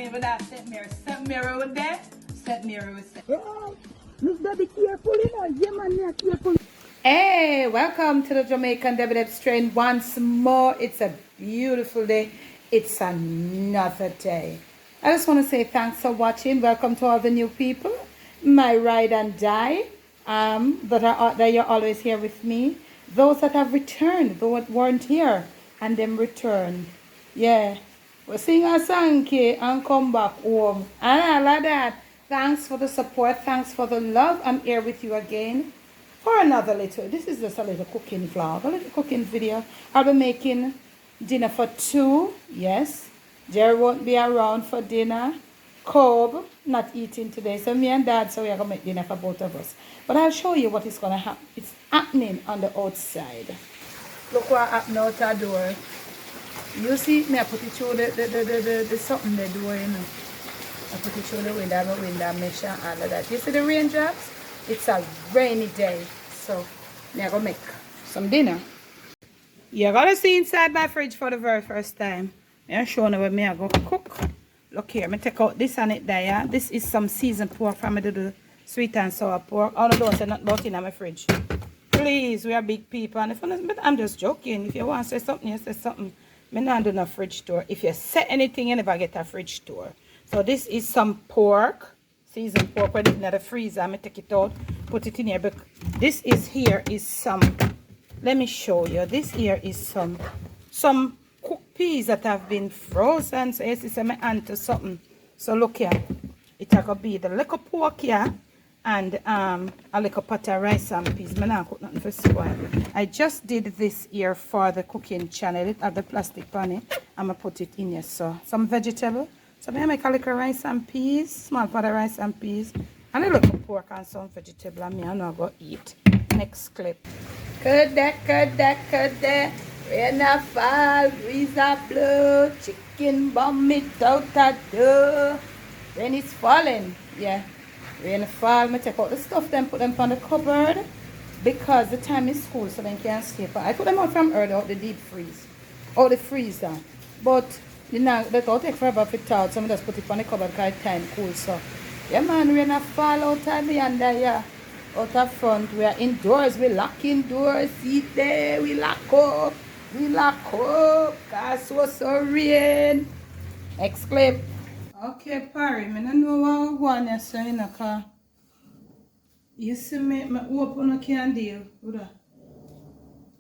me with that St. Mary. St. Mary with that. St. Mary with St. Oh, you gotta be careful, you know. Yeah, man, yeah, careful. Hey, welcome to the Jamaican Deb Strain once more. It's a beautiful day. It's another day. I just want to say thanks for watching. Welcome to all the new people. My ride and die that you're always here with me. Those that have returned, those that weren't here and them returned. Yeah, we'll sing a song and come back home. And all of that. Thanks for the support. Thanks for the love. I'm here with you again for another little. This is just a little cooking vlog, a little cooking video. I'll be making dinner for two. Yes, Jerry won't be around for dinner. Cobb not eating today, so me and Dad, so we are gonna make dinner for both of us. But I'll show you what is gonna happen. It's happening on the outside. Look what happened out the door. You see me, I put it through the something they're doing, you know. I put it through the window, make sure all of that. You see the raindrops? It's a rainy day, so I'm gonna make some dinner. You're gonna see inside my fridge for the very first time. I'm showing you where me I go cook. Look here, me take out this and it there. This is some seasoned pork for me to do sweet and sour pork. All I don't say nothing about in my fridge. Please, we are big people, and if I'm just joking. If you want to say something, you say something. Me not do no fridge tour. If you say anything, you never get a fridge tour. So this is some pork. Seasoned pork, put it in the freezer. I'm going to take it out, put it in here. But this is here is some, let me show you. This here is some cooked peas that have been frozen. So yes, it's my aunt or something. So look here. It's going to be the little pork here and a little pot of rice and peas. I'm not cook nothing for spoil. I just did this here for the cooking channel. It have the plastic pan. I'm going to put it in here. So some vegetable. So I make a little rice and peas, small pot of rice and peas, and a little pork and some vegetable, and I'm not going to eat. Next clip. Rain a fall, breeze a blow, chicken bomb it out a door. Rain is falling, yeah. Rain fall, I take out the stuff, then put them on the cupboard, because the time is cool, so they can't stay. I put them out from early, out the deep freeze, out the freezer, but you know, they don't take forever for it out, so I just put it on the cupboard because time cool. So, yeah man, rain a fall out of the under, yeah. Out of front, we are indoors, we lock indoors, see there, we lock up, cause so rain. Next clip. Okay, Parry, I don't know what I want to say in the car. You see me open a candle,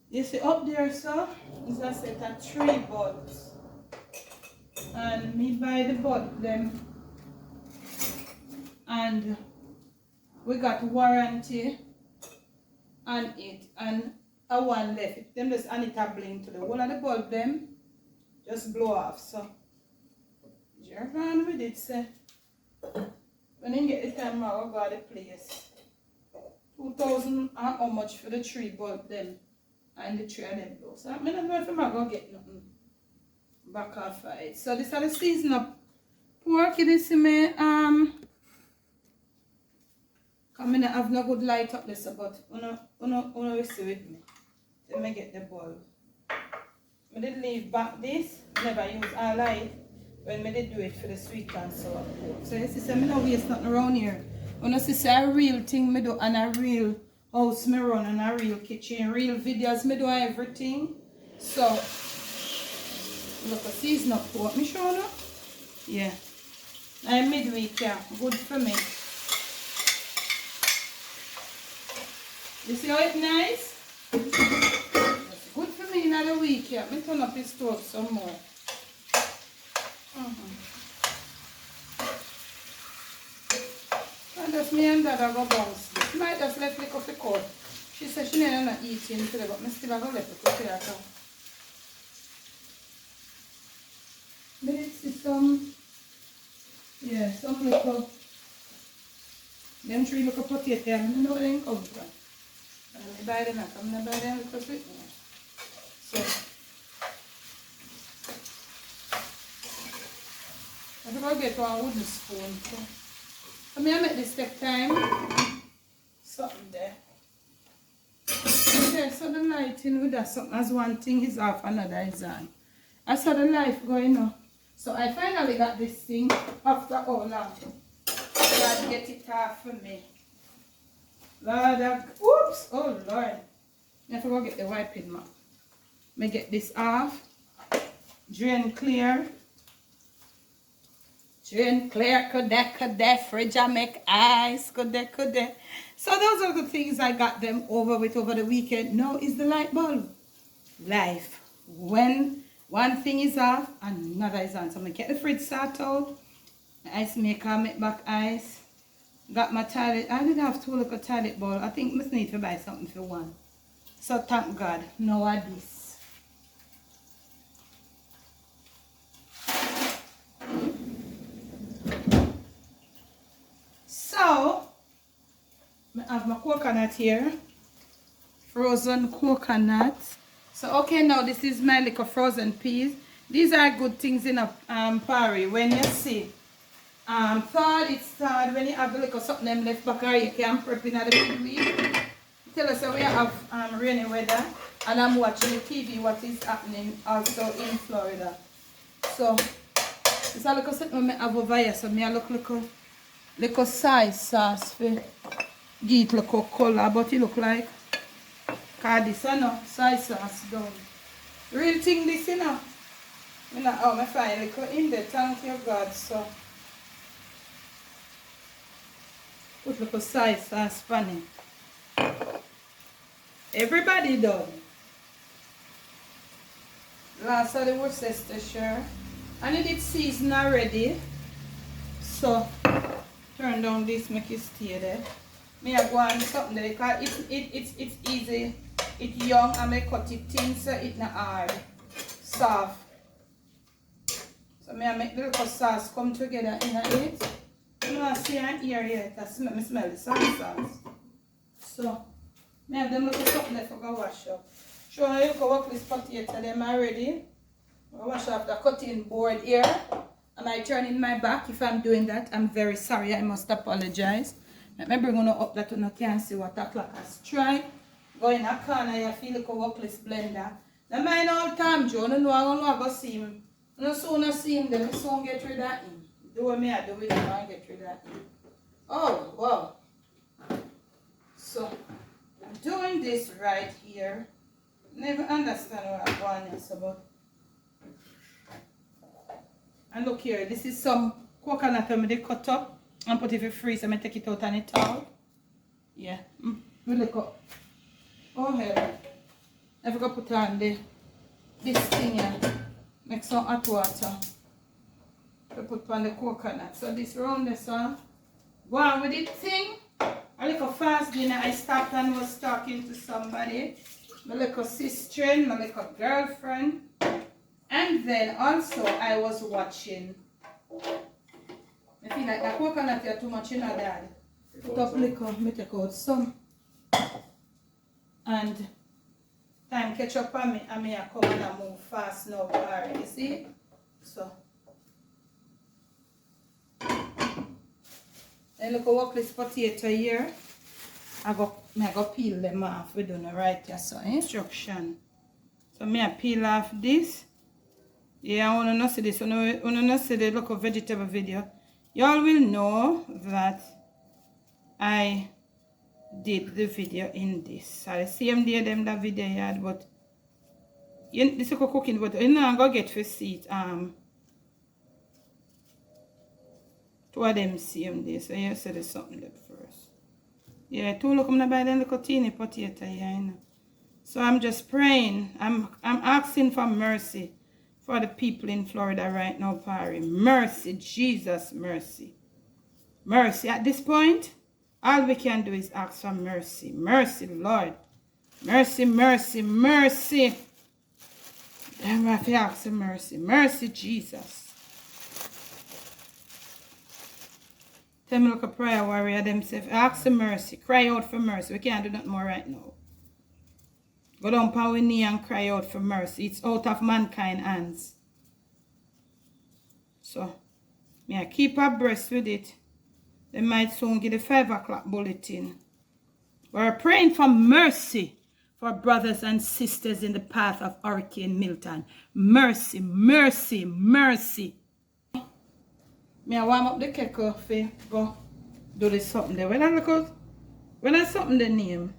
you see up there, so, is a set of 3 bulbs. And me buy the bud them, and we got warranty on it, and a one left. Them just and it a blink to the whole of the bulb them just blow off. So jerk on with it, say when you get the time I will go to the place. 2,000 and how much for the 3 bulb them and the 3 of them blow. So I'm not know if I'm gonna get nothing back off of it. So this is the season of pork. You see me come in, I have no good light up this, but uno see with me. Let me get the bulb. I did leave back this, never use all light when I did do it for the sweet and sour pork. So you see, I don't waste nothing around here. When I see a real thing I do, and a real house I run, and a real kitchen, real videos I do everything. So look, a season of pork, me show you? Yeah. I'm midweek, yeah. Good for me. You see how it's nice? It's good for me in another week, yeah. Me turn up the stove some more. And just me and Dad go bounce this. Might just let lick off the cord. She said she never not eating today, but me still have to let it go here. But it's some, yeah, some little, them 3 little potato, I don't know where they come from. And I buy them, I buy them little sweet one. So, I think I'll get one wooden spoon. So, I make this take time. Something there. Okay, so the lighting with that something as one thing is off, another is on. I saw the light going on. So I finally got this thing after how long. God get it off for me. Lord, oops, oh Lord. I have to go get the wiping mat. Let me get this off. Drain clear. Drain clear, could that fridge I make ice, could that. So those are the things I got them over with over the weekend. Now is the light bulb. Life. When one thing is off, another is on. So I'm going to get the fridge start out. The ice maker, make back ice. Got my toilet. I did have two little toilet bowl. I think I must need to buy something for one. So thank God. Now I this. So, I have my coconut here. Frozen coconut. So, okay, now this is my little frozen peas. These are good things in a party. When you see, thawed, it's thawed. When you have a little something them left back, or you can prep in the midweek. Tell us how we have rainy weather. And I'm watching the TV, what is happening also in Florida. So, it's a little something I have over here. So, I look little size sauce for give it little color, but it look like cause this no size sauce done. Real thing this you know. I find little in there, thank you God. So put little size sauce pan it. Everybody done. Last of the Worcestershire. And it is seasoned already. So turn down this, make it stay there. Me I go on something there because it's easy. It's young and I cut it thin so it's not hard. Soft. So me I make the little sauce come together in it. You know I see and hear yet. I smell the soy sauce. So me have them little something there for go wash up. Show you go work this potato them already. I wash off the cutting board here. Am I turning my back? If I'm doing that, I'm very sorry. I must apologize. Let me bring on up that you can see what o'clock has tried. Go in a corner, you feel like a workless blender. Now mind all time, Joe. No, I don't know go see him. No sooner see him, then I soon get rid of him. Do what me I do with him and get rid of him. Oh, wow. So, I'm doing this right here. Never understand what I'm going to about. And look here, this is some coconut that I cut up and put it in the freezer. I take it out and it out. Yeah. Really cut. Oh hell. I forgot to put on this thing here. Make some hot water. To put on the coconut. So this round this one. Go on with it thing. A little fast dinner. I stopped and was talking to somebody. My little sister, my little girlfriend. And then also I was watching. I feel like the coconut is too much in our dad. Put up liquor, I take out some. And time catch up on me and I come and I move fast now already, you see? So. And look at workless potato here. I go peel them off. We don't know right here. So instruction. So I peel off this. Yeah, I want to not see this. I want to not see the local vegetable video. Y'all will know that I did the video in this. So the same day them that video yard, but this is cooking, but you know I'm gonna get for seat two of them same day. So you see there's something left first. Yeah, two look I'm gonna buy them little teeny potato here, you know. So I'm just praying. I'm asking for mercy. For the people in Florida right now, Pari. Mercy, Jesus, mercy. Mercy. At this point, all we can do is ask for mercy. Mercy, Lord. Mercy, mercy, mercy. I have to ask for mercy. Mercy, Jesus. Tell me like a prayer warrior themselves. Ask for mercy. Cry out for mercy. We can't do nothing more right now. Go down on our knee and cry out for mercy. It's out of mankind's hands. So, I keep abreast with it. They might soon get the 5 o'clock bulletin. We're praying for mercy for brothers and sisters in the path of Hurricane Milton. Mercy, mercy, mercy. I warm up the kettle for go do this something there. When I something the name.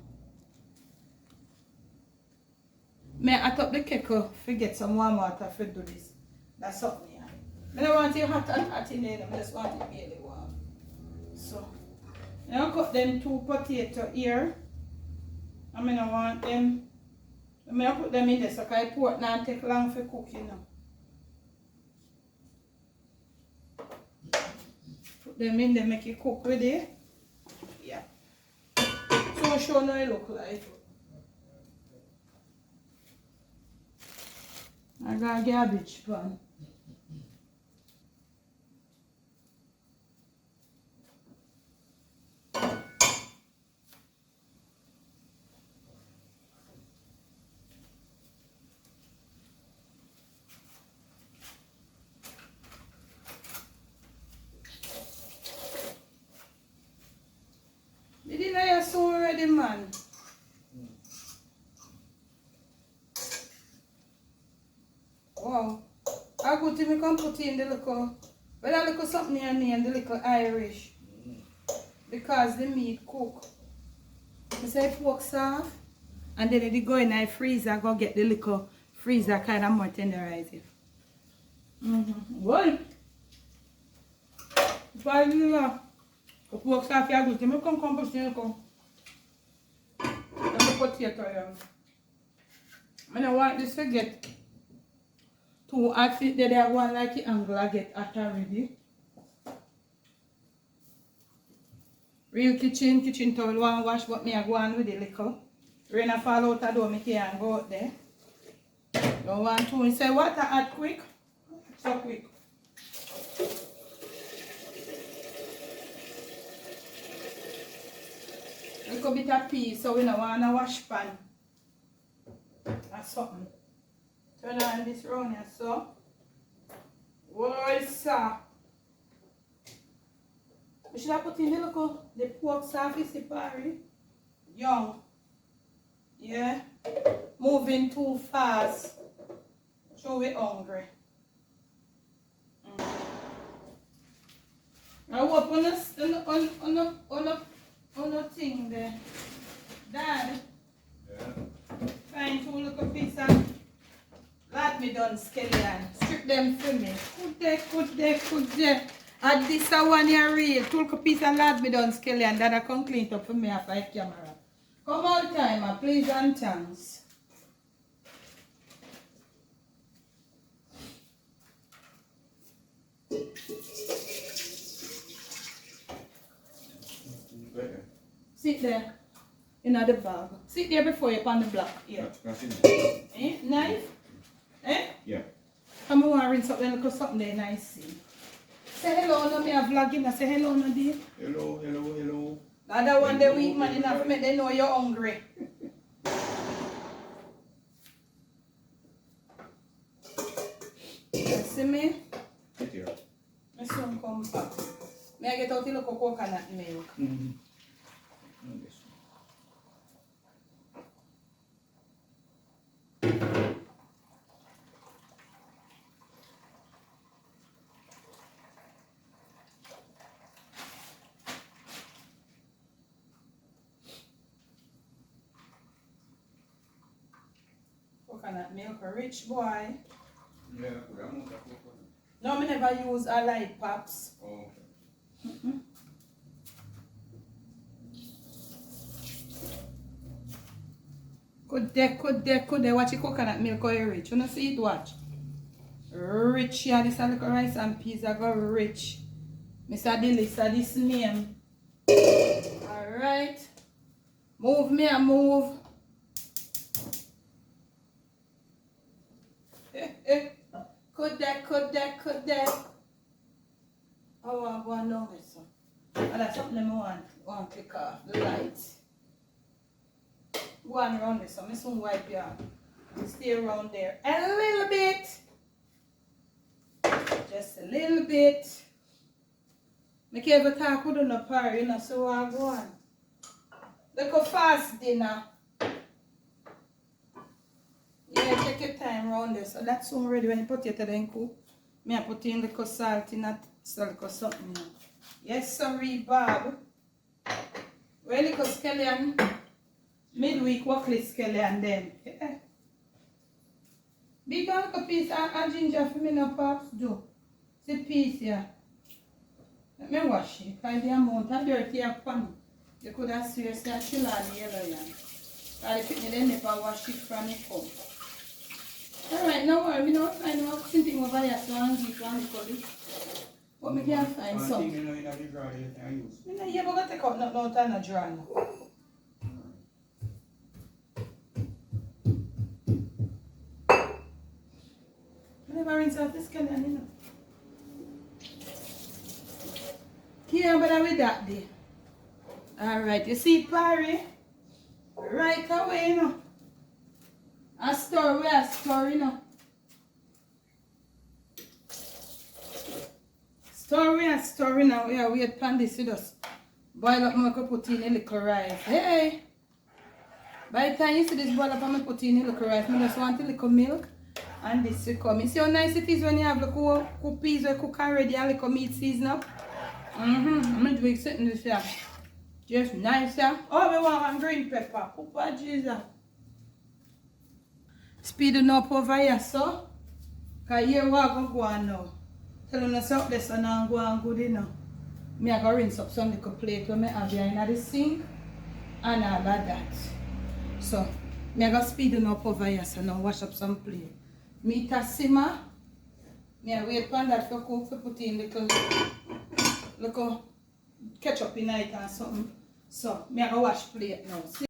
I hot up the kettle for get some warm water for do this. That's something here. I don't want it hot in there, I just want it really warm. So I cut them 2 potatoes here. I mean I want them. I put them in there so I pork now take long for cooking now. Put them in there, make it cook with it. Yeah. So show now it look like. I got a garbage pan. Did you know you're so ready, man? Wow. How good if we can put in the little, well, a little something in there and the little Irish. Because the meat cook. I say pork soft. And then it go in the freezer, go get the little freezer kind of more tenderized. Well. If I do the pork soft, you're good. You come put in the potato here. I don't want this to get too hot. They have one like the angle I get hot already. Real kitchen towel one wash, but me I go on with the liquor. Rain a fall out the door, me can't go out there. Don't want to. Me say water hot quick. So quick. Little bit of peas, so we don't want a wash pan. That's something. Turn on this round here, so. What's up? We should have put in the pork surface separate. Young. Yeah. Moving too fast. Show we hungry. I hope on the thing there. Dad. Yeah. Find 2 little piece of lad me done scallion. Strip them for me. Good there. And this one here real. 2 little piece of lad me done scallion. Dad I come clean it up for me after the camera. Come all time, please and thanks. Sit there in the bag. Sit there before you on the block. Yeah. Eh? Knife? Eh? Yeah. Come on, rinse up and look something there nice. See. Say hello, no me a vlogging. I say hello, no dear. Hello. The other one they weak man enough to make them know you're hungry. You see me? Sit here. My son come back. May I get out the little coconut milk? Coconut milk, a rich boy. Yeah, put on the coconut. No, I never use a light pops. Oh. Could they watch the coconut milk or rich? You know see it watch? Rich, yeah, this a little rice and peas are go rich. Mr. Dilisa, this name. Alright. Move me and move. Could they? I want to go and know this one. And that's something I want to click off. The lights. Go on around this one. I soon wipe you out. Stay around there. And a little bit. Just a little bit. Make you ever talk with no par, you know, so I go on. Look a fast dinner. Yeah, take your time around this. So that's soon ready when you put it in cook. Me I put in the salt in that So look at something now. Yes, sorry, Bob. Well, look at scallion. Midweek, walkley scallion then. Yeah. Big one a piece of ginger for me now, Pops. Do. See piece here. Let me wash it. Because the amount of dirt here upon it. You could have seriously chill on the yellow yan. Because the picnic they never wash it from it home. Alright, no worry. We don't find out something over here so I can give one colleague. But we can find some. You know, in the drawer you can use. You know, you're going to take out nothing out of the drawer now. I never rinse out this scallion, you know. Here, but with that day. Alright, you see Parry? Right away, you know. A store, you know. Store, you know. We are wait pan this with us. Boil up, I put in a little rice. Hey! By the time you see this boil up, I put in a little rice. I just want a little milk. And this will come. You see how nice it is when you have little cook peas or cook already and little meat season up? I'm going to do something this year. Just nice, yeah. Oh, we want one green pepper. Papa Jesus. Speeding up over here, so. Because here we are going to go on now. Telling us up this and I'm going good, you know. I'm going to rinse up some little plate when I have here in the sink. And all of that. So, I'm going to speeding up over here, so now wash up some plate. Meat a simmer. I wait for that for cook, for put in little ketchup in it and something. So, I go wash plate now. See?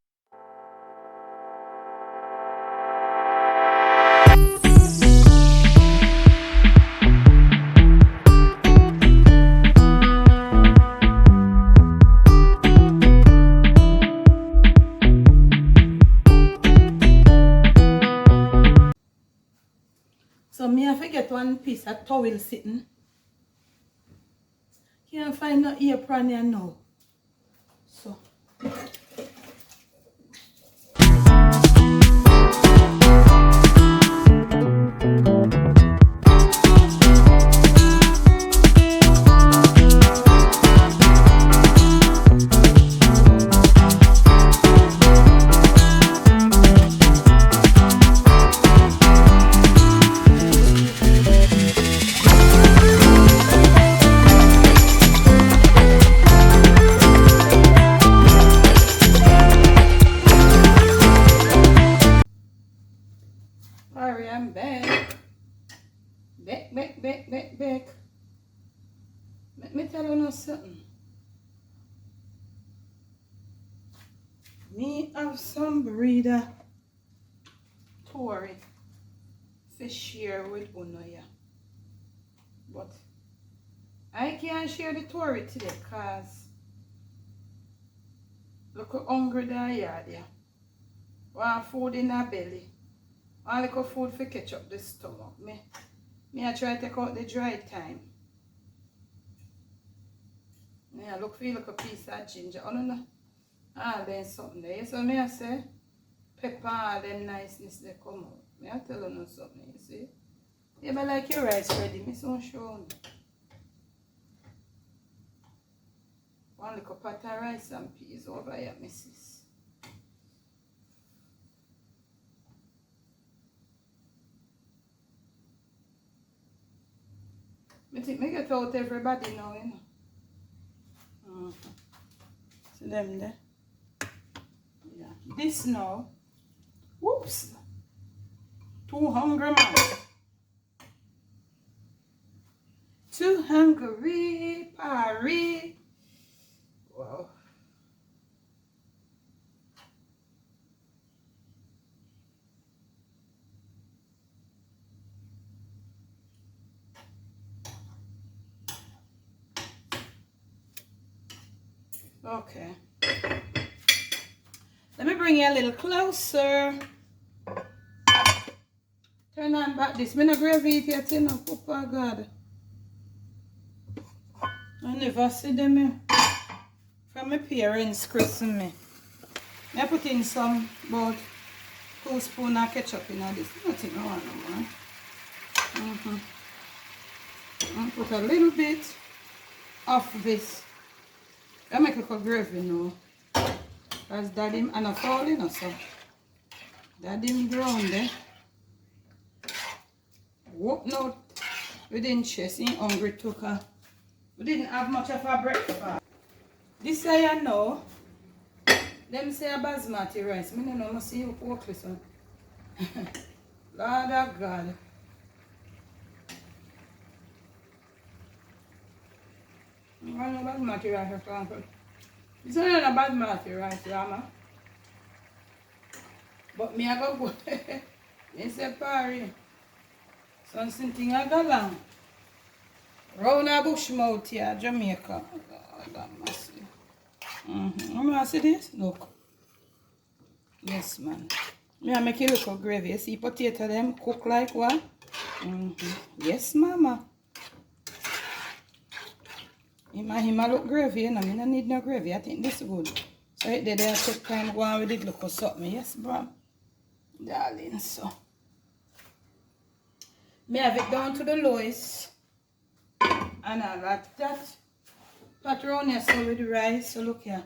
So, I have to get one piece of towel sitting. Can't find no apron here now. So. Sorry, I'm back. Back. Let me tell you something. Me have some breeder Tory fish here with Uno, yeah. But I can't share the Tory today because look how hungry they are, yeah. Want food in our belly. All little food for catch up the stomach. Me I try to take out the dry time. Yeah, look for like a piece of ginger. Oh no no. Ah, there's something there. So me I say pepper all them niceness they come out. Me I tell you something, you see. Yeah, but like your rice ready, me so show you. One little pot of rice and peas over here, missus. I think I get out everybody now, you know. See them there? Yeah. This now. Whoops. Too hungry, man. Too hungry, Parry. Wow. Okay. Let me bring you a little closer. Turn on back this. I'm not gravy it yet, you know. Oh, God. I never see them here. From my parents christen me. I put in some about 2 spoons of ketchup in this. Nothing I want no more. Put a little bit. of this. I make a little gravy now. Because that him and a falling so. That him ground there. Walking out within chest, he hungry too. We didn't have much of a breakfast. This I know. Them say a basmati rice. I don't know, I see you cook this one. Lord of God. I don't know basmati rice. This one is a basmati rice, Rama. But me I go me say party. Something I go long. Round a bush mouth here, Jamaica. God mercy. You see this? Look. Yes, man. Me I make a little gravy. You see potato them cook like what? Yes, mama. Him a look gravy, you know. Me no need no gravy. I think this is good. So it did I take time go on with it. Look something. Yes, bro. Darling, so. Me have it down to the lowest. And I like that. Pat around here so with the rice. So look here.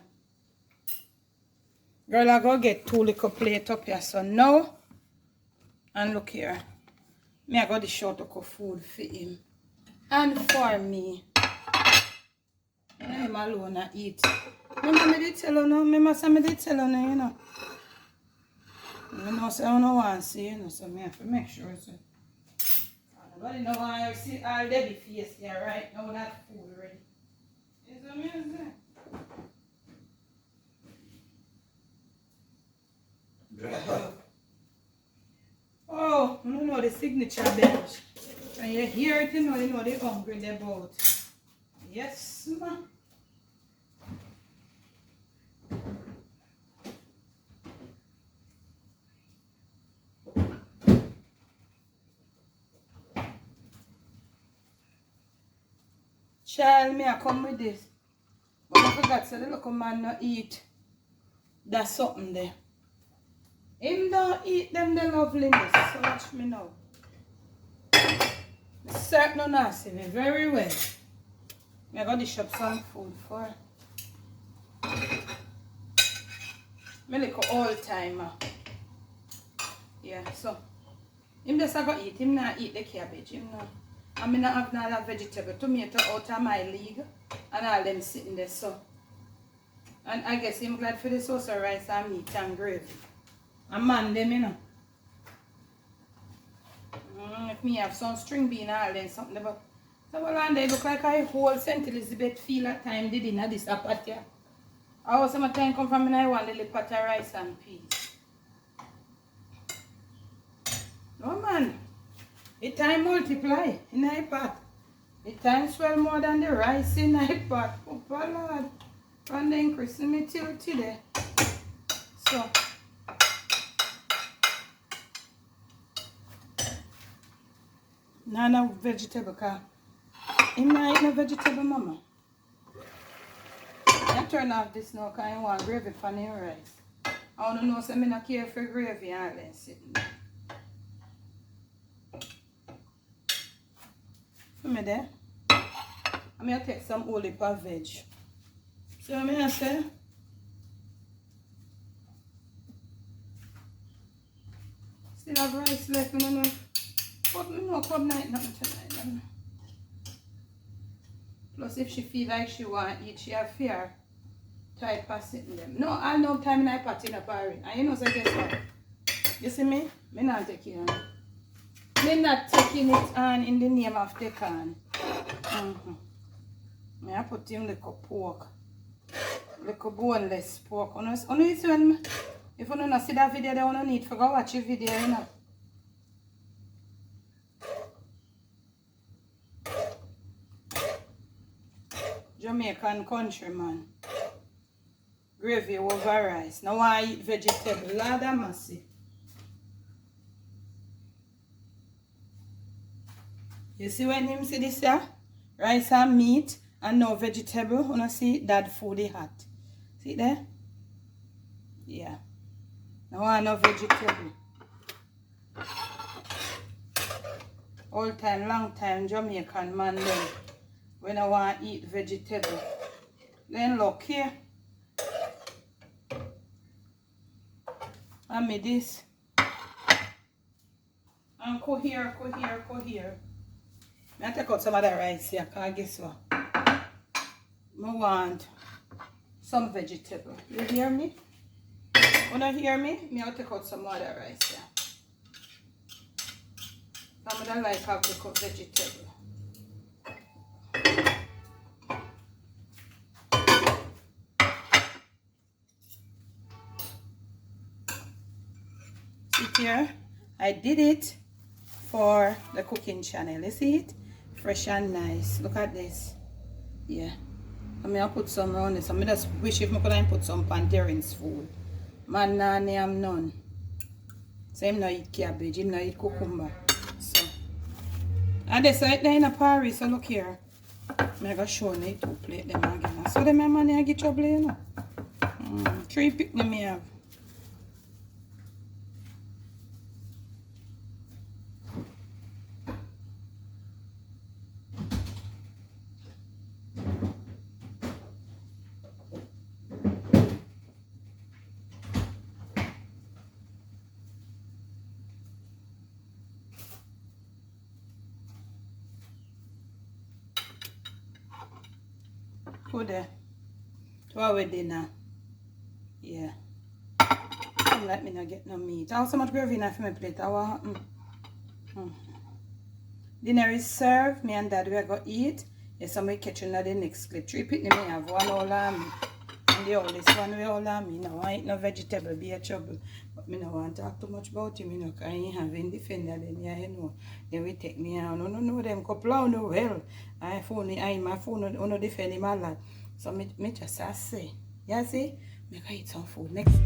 Girl, I go get 2 little plate up here. So now. And look here. Me I got the short of food for him. And for me. And him alone I eat. Remember me did tell you now? Remember say me did tell you now, you know. You know say I don't want to see, you know. So me have to make sure so. Nobody know why I see all Debbie face here right now that food ready. It's amazing. Oh, you know the signature bench. And you hear it, you know they're hungry they're about. Yes, ma. Child, me I come with this. But I forgot so the little man no eat. That's something there. Him don't eat them the loveliness. So watch me now. Certain no nasty me very well. I got to shop some food for me like all timer. Yeah, so him just I go eat, him not eat the cabbage, him no. I mean not have none of vegetable, tomato out of my league and all them sitting there so. And I guess him glad for the sauce of rice and meat and gravy. And man them you know. If me have some string bean all then something about. So well and they look like a whole St. Elizabeth feel at time did in this apatia. I also my time come from and I want a little pot of rice and peas. No man. The time multiply in a pot. The time swell more than the rice in a pot. Oh Lord. And then increasing me till today. So no vegetable car. Him not eat no vegetable, mama. I turn off this now because I want gravy for the rice. I want to know so I don't care for gravy and then sitting there. For me there, I'm going to take some olive or veg. So I'm going to say, still have rice left, I don't know. But I know come night nothing tonight. Plus if she feel like she want to eat, she have fear type of sitting them. No, I know time in I pot in a party. And you know so guess what? You see me? Me not taking it. Me not taking it on in the name of the can. I put in little pork. Little boneless pork. If you don't see that video, then you need to go watch the video, you know. Jamaican countryman. Gravy over rice. Now I eat vegetable. Lord have mercy. You see when him see this here? Rice and meat and no vegetable. You know see that food is hot. See there? Yeah. Now I no vegetable. All time, long time Jamaican man then. when I want to eat vegetable. Then look here. I made this. And go here. I take out some of the rice here, because guess what? I want some vegetable. You hear me? When you hear me, I'll take out some of the rice here. I don't like how to cook vegetable. See here? I did it for the cooking channel. You see it? Fresh and nice. Look at this. Yeah. I'll put some around this. I just wish if I could put some Panterine's food. Man, nah, I'm none. So I'm not eat cabbage, I'm not eat cucumber. So. And this right there in a Paris, so look here. I'm going to show you 2 plates them again. So them money I get trouble, you know. 3 pick them have. Go there. To our dinner. Yeah. Don't let me not get no meat. I have so much gravy in my plate. I want. Dinner is served. Me and Dad we are going to eat. Yes, somebody catching that the next clip. 3 picnic me have 1 all army. And the oldest one we all army. Now I eat no vegetable, be a trouble. But me no want to talk too much about him, you know, because I ain't having defender then, yeah, you know. Then we take me out. No, them couple of no well. My phone no defend him a lot. So me just say, yeah, see? Make I eat some food next.